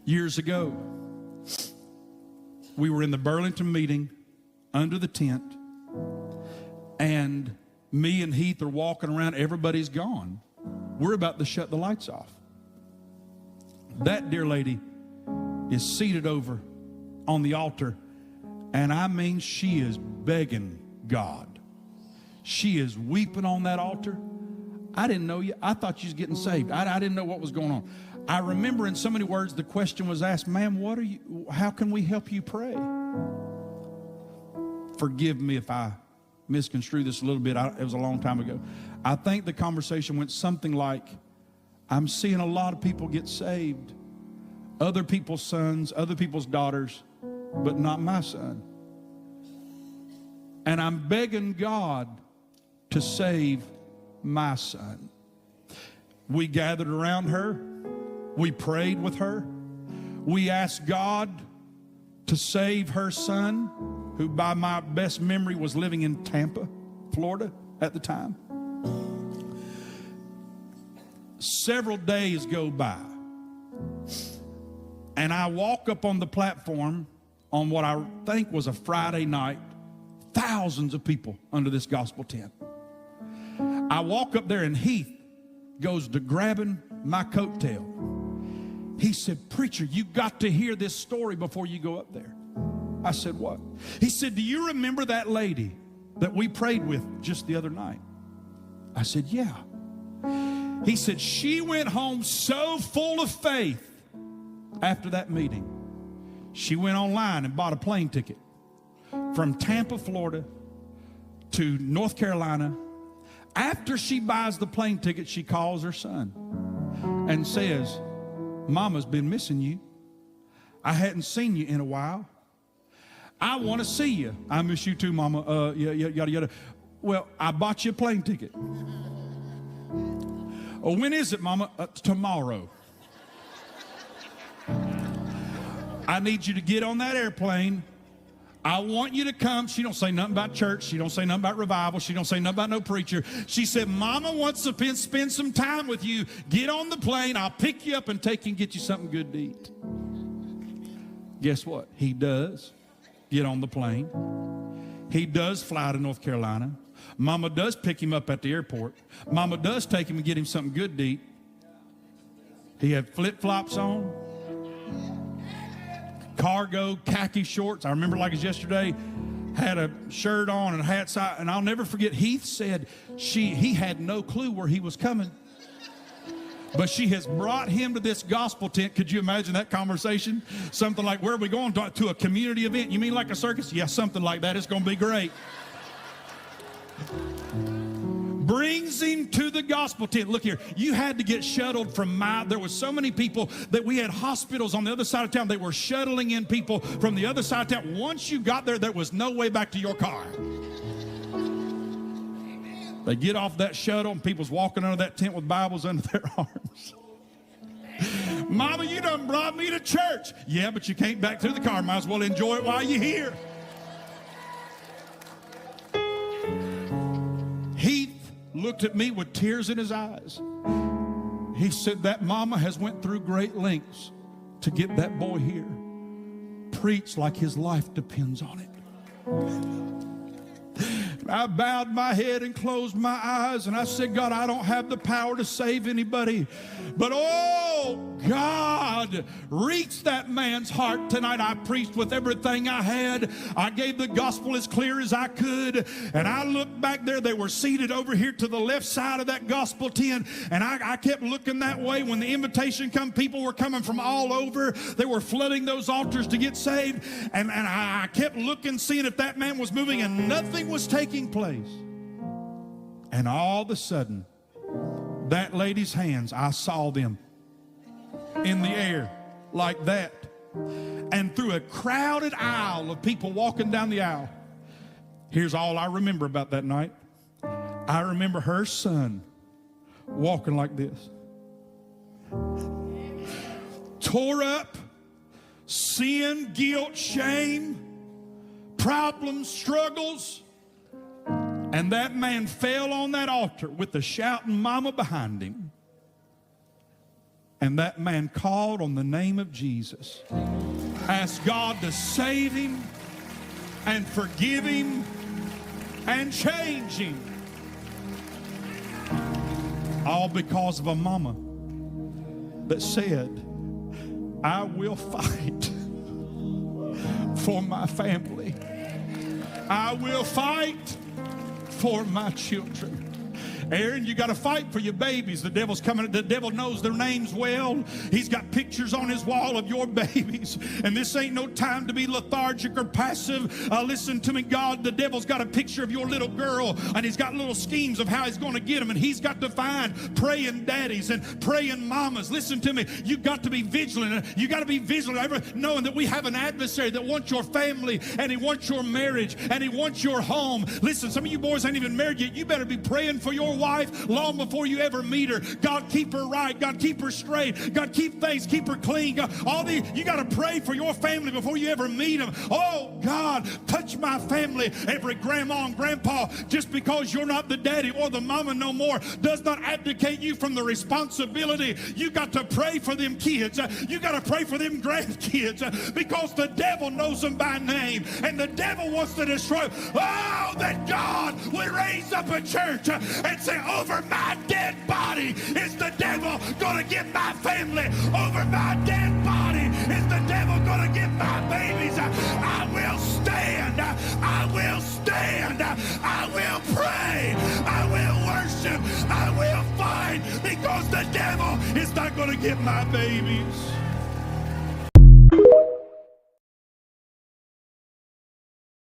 Years ago, we were in the Burlington meeting under the tent, and me and Heath are walking around. Everybody's gone. We're about to shut the lights off. That dear lady is seated over on the altar, and I mean, she is begging God. She is weeping on that altar. I didn't know you. I thought you was getting saved. I didn't know what was going on. I remember in so many words the question was asked, ma'am, how can we help you pray? Forgive me if I misconstrue this a little bit. It was a long time ago. I think the conversation went something like, I'm seeing a lot of people get saved. Other people's sons, other people's daughters, but not my son. And I'm begging God to save my son. We gathered around her. We prayed with her. We asked God to save her son, who by my best memory was living in Tampa, Florida at the time. Several days go by, and I walk up on the platform on what I think was a Friday night, thousands of people under this gospel tent. I walk up there, and Heath goes to grabbing my coattail. He said, preacher, you got to hear this story before you go up there. I said, what? He said, do you remember that lady that we prayed with just the other night? I said, yeah. He said, she went home so full of faith after that meeting. She went online and bought a plane ticket from Tampa, Florida to North Carolina. After she buys the plane ticket, she calls her son and says, Mama's been missing you. I hadn't seen you in a while. I want to see you. I miss you too, Mama. Yada, yada. Well, I bought you a plane ticket. Oh, when is it, Mama? Tomorrow. I need you to get on that airplane. I want you to come. She don't say nothing about church. She don't say nothing about revival. She don't say nothing about no preacher. She said, Mama wants to spend some time with you. Get on the plane. I'll pick you up and take you and get you something good to eat. Guess what? He does get on the plane. He does fly to North Carolina. Mama does pick him up at the airport. Mama does take him and get him something good to eat. He had flip-flops on, cargo khaki shorts. I remember like it's yesterday, had a shirt on and a hat side. And I'll never forget, Heath said he had no clue where he was coming. But she has brought him to this gospel tent. Could you imagine that conversation? Something like, where are we going? To a community event? You mean like a circus? Yeah, something like that. It's going to be great. Brings him to the gospel tent. Look here, you had to get shuttled from there was so many people that we had hospitals on the other side of town. They were shuttling in people from the other side of town. Once you got there was no way back to your car. They get off that shuttle and people's walking under that tent with Bibles under their arms. Mama, you done brought me to church. Yeah, but you can't back to the car. Might as well enjoy it while you're here. Heath looked at me with tears in his eyes. He said that mama has went through great lengths to get that boy here. Preach like his life depends on it. I bowed my head and closed my eyes, and I said, God, I don't have the power to save anybody, but oh, God, reach that man's heart tonight. I preached with everything I had. I gave the gospel as clear as I could, and I looked back there. They were seated over here to the left side of that gospel tent, and I kept looking that way. When the invitation come, people were coming from all over. They were flooding those altars to get saved, and I kept looking, seeing if that man was moving, and nothing was taking place. And all of a sudden, that lady's hands, I saw them in the air like that. And through a crowded aisle of people walking down the aisle, here's all I remember about that night. I remember her son walking like this. Tore up, sin, guilt, shame, problems, struggles. And that man fell on that altar with the shouting mama behind him. And that man called on the name of Jesus, asked God to save him and forgive him and change him. All because of a mama that said, I will fight for my family. I will fight for my children. Aaron, you got to fight for your babies. The devil's coming. The devil knows their names well. He's got pictures on his wall of your babies. And this ain't no time to be lethargic or passive. Listen to me, God. The devil's got a picture of your little girl, and he's got little schemes of how he's going to get them. And he's got to find praying daddies and praying mamas. Listen to me. You got to be vigilant. You got to be vigilant, knowing that we have an adversary that wants your family, and he wants your marriage, and he wants your home. Listen, some of you boys ain't even married yet. You better be praying for your wife long before you ever meet her. God, keep her right. God, keep her straight. God, keep things, keep her clean. God, you got to pray for your family before you ever meet them. Oh, God, touch my family. Every grandma and grandpa, just because you're not the daddy or the mama no more, does not abdicate you from the responsibility. You got to pray for them kids. You got to pray for them grandkids, because the devil knows them by name, and the devil wants to destroy. Oh, that God would raise up a church and say, over my dead body is the devil going to get my family. Over my dead body is the devil going to get my babies. I will stand. I will stand. I will pray. I will worship. I will fight, because the devil is not going to get my babies.